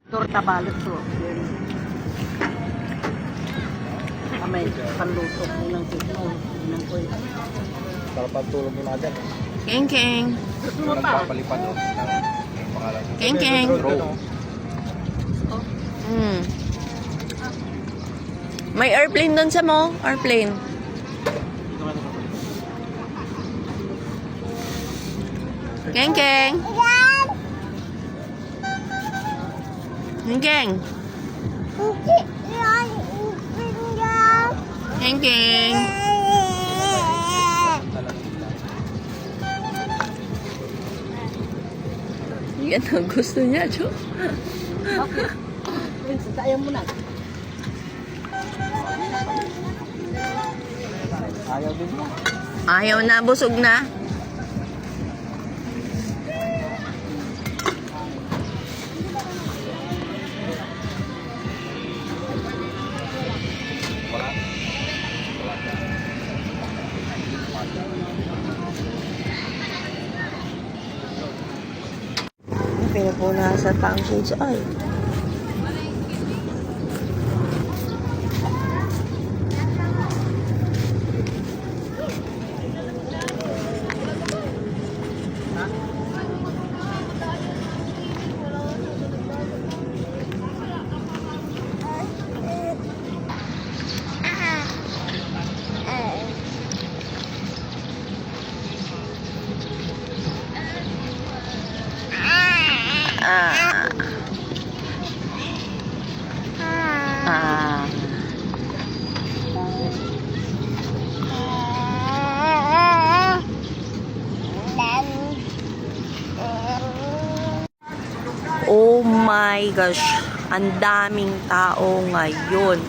Torta balot to. May panluto nilang tignon. Nilang ko yun. Para pagtulog ni Madam. Keng Keng. Gusto mo pa? Nagpapalipad ng pangalan. Keng Keng. Hmm. May airplane doon sa mo? Airplane. Keng Keng. Keng Keng. Keng Keng. Yan ang gusto niya, Jo. Okay. Ayaw mo na. Ayaw din mo. Ayaw na, busog na. Wala. Pinupunasan sa pancakes. Ay. Ah. Ah. Oh my gosh, ang daming tao ngayon.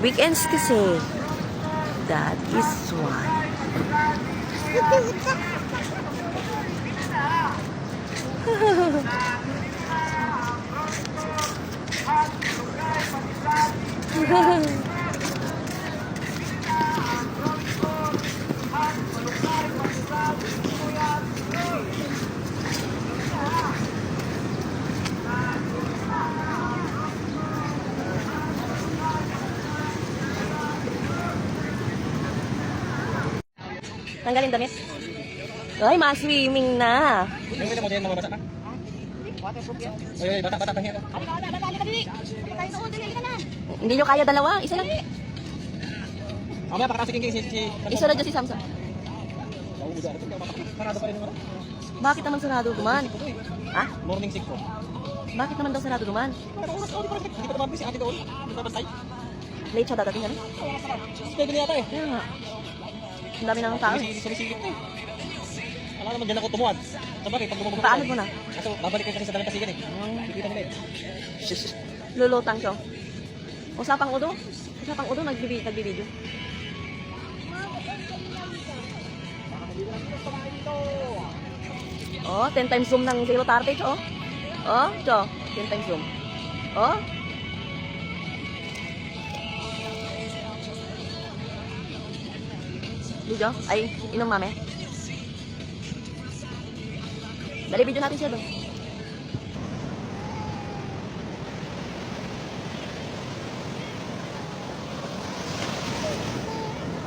Weekends kasi. That is why. Tanggalin damit. Ay, ma-swimming na. Yung pwede mo din mababasa ka? Ay, bata, pahinga to. Hindi nyo kaya dalawa, isa lang. Mamaya pakakasikin si... Isa na dyan si Samson. Sarado pa rin naman. Bakit naman sarado duman? Ha? Morning 6 po. Bakit naman daw sarado duman? Hindi pa naman si ate doon. Hindi pa bantay. Late siya dadating, ano? Pwede niya ata eh. Kaya nga. Ang dami ng tao. Sumisigit na eh. Alam naman dyan ako tumuad. Sabagay, pag bumabog Paano mo na? Kaso, babalik kayo kasi sa dalang kasigan eh. Kikita nila eh. Lulutang siya. Usapang udo? Usapang udo, nagbibideo. Oh, 10 times zoom ng zero tartage, oh. Oh, cho, 10 times zoom. Oh. Video? Ay, inom mami. Dali video natin siya doon.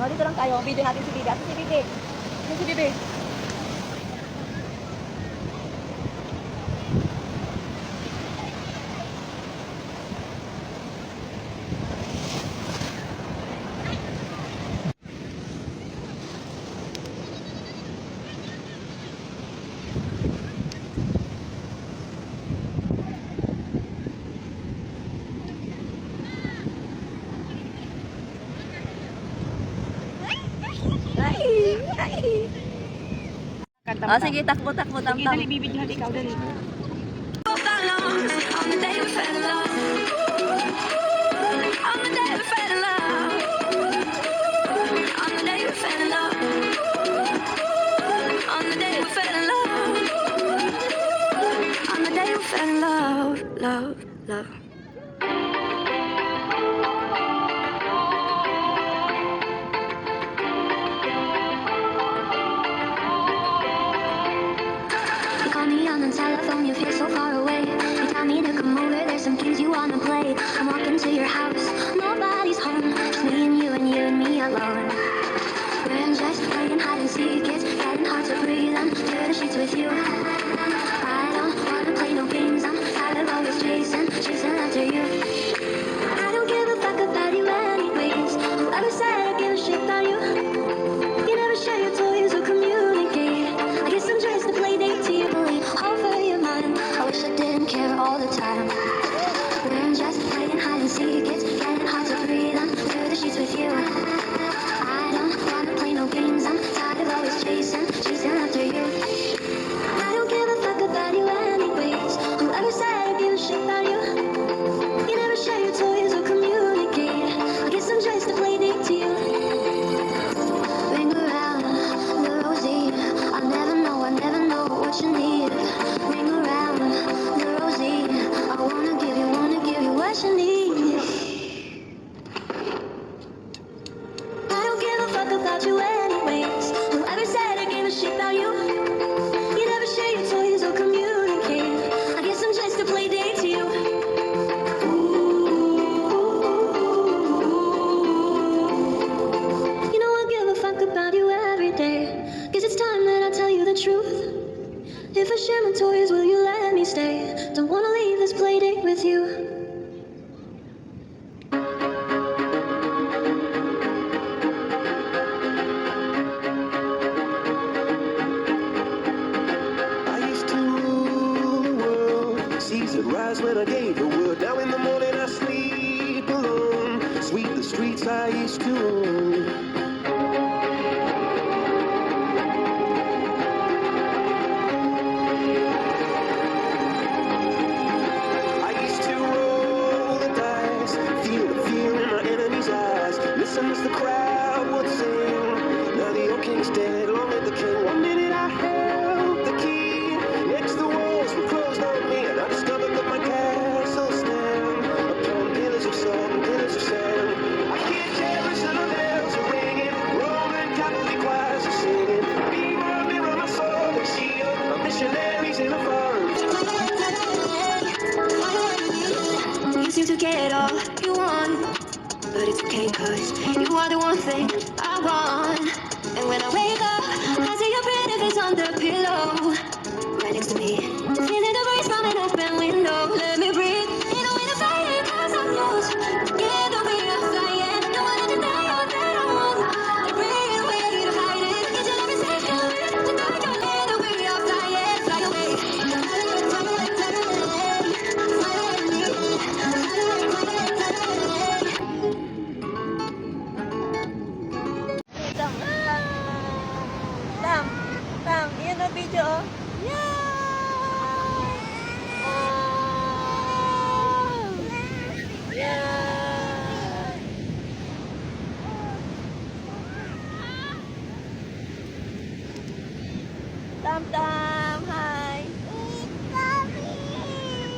Oh, dito lang tayo. Video natin si Bibi. Ito si Bibi. Ito si Bibi. Oh, sige, takbo, takbo, tam, tam. Dali, bibidyohan ikaw, dali. On the day we fell in love. On the day we fell in love. On the day we fell in love. On the day we fell in love. On the day we fell in love. Love, love. You call me on the telephone, you feel so far away. You tell the time. We're just playing hide and seek. It's getting hard to breathe under the sheets with you. I don't wanna play no games. I'm tired of always chasing after you. I don't give a fuck about you anyways. Whoever said I give a shit about you. You never share your toys or communicate. I guess I'm just a play date to you. Ring around the rosy. I never know what you need. Ring around the rosy. I wanna give you what you need. I don't give a fuck about you anyways. Whoever said I give a shit about you. You never share your toys or communicate. I guess I'm just a play date to you. You know I give a fuck about you every day. Guess it's time that I tell you the truth. If I share my toys, will you let me stay? Don't wanna leave this play date with you. I used to rule the world. Seas would rise when I gave the word. Now in the morning I sleep alone. Sweep the streets I used to own. I used to roll the dice, feel the fear in my enemy's eyes. Listen as the crowd would sing. Now the old king's dead, long live the king. One minute I held the key. Next the walls were closed on me, and I discovered that my castle stand upon pillars of salt and pillars of sand. I hear Jerusalem bells are ringing, Roman Catholic choirs are singing. Mirror, my sword and shield, my missionaries in a forest. You seem to get all you want, but it's okay cause you are the one thing I want. And when I wake up, I see your pretty face on the pillow, right next to me. Feeling the breeze from an open window. Let me breathe, you know when I'm fighting cause I'm yours. Together we are flying, don't wanna deny all that I want. The real way to hide it, each and every second. Together we are flying, fly away. Tam, iyan ang video, oh. Yeah! Tam, hi!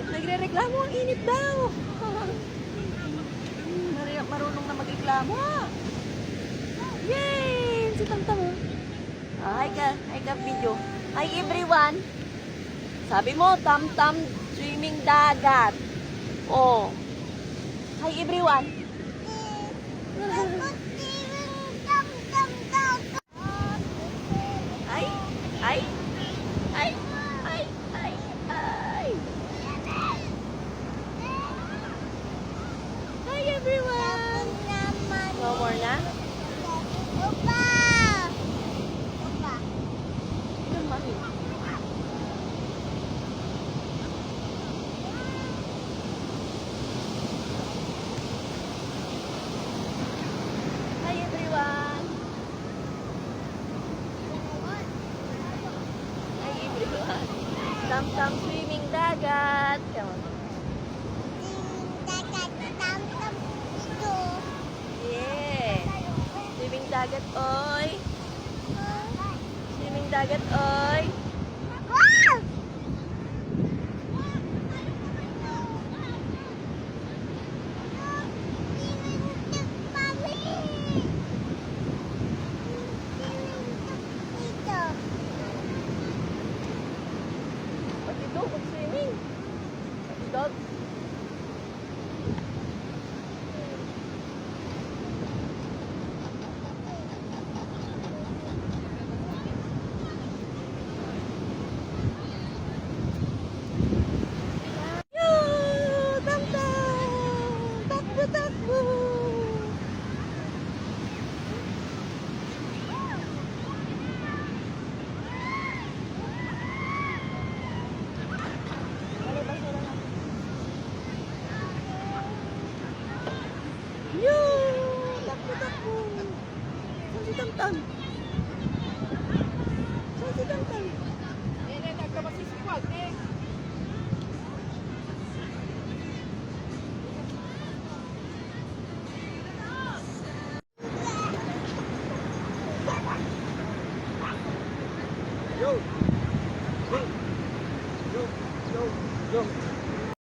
Nagre-reklamo, ang init daw. Marunong na magreklamo. Yay! Si Tam, oh. Hi ka video. Hi everyone. Sabi mo, Tam swimming dagat. Oh. Hi everyone. Ay. Hi everyone. No more na? Hi everyone. Hi everyone. Tam swimming dagat. Come on. Yeah. Swimming dagat, oy. Swimming dagat, oy. Pati dog, swimming. Pati dog.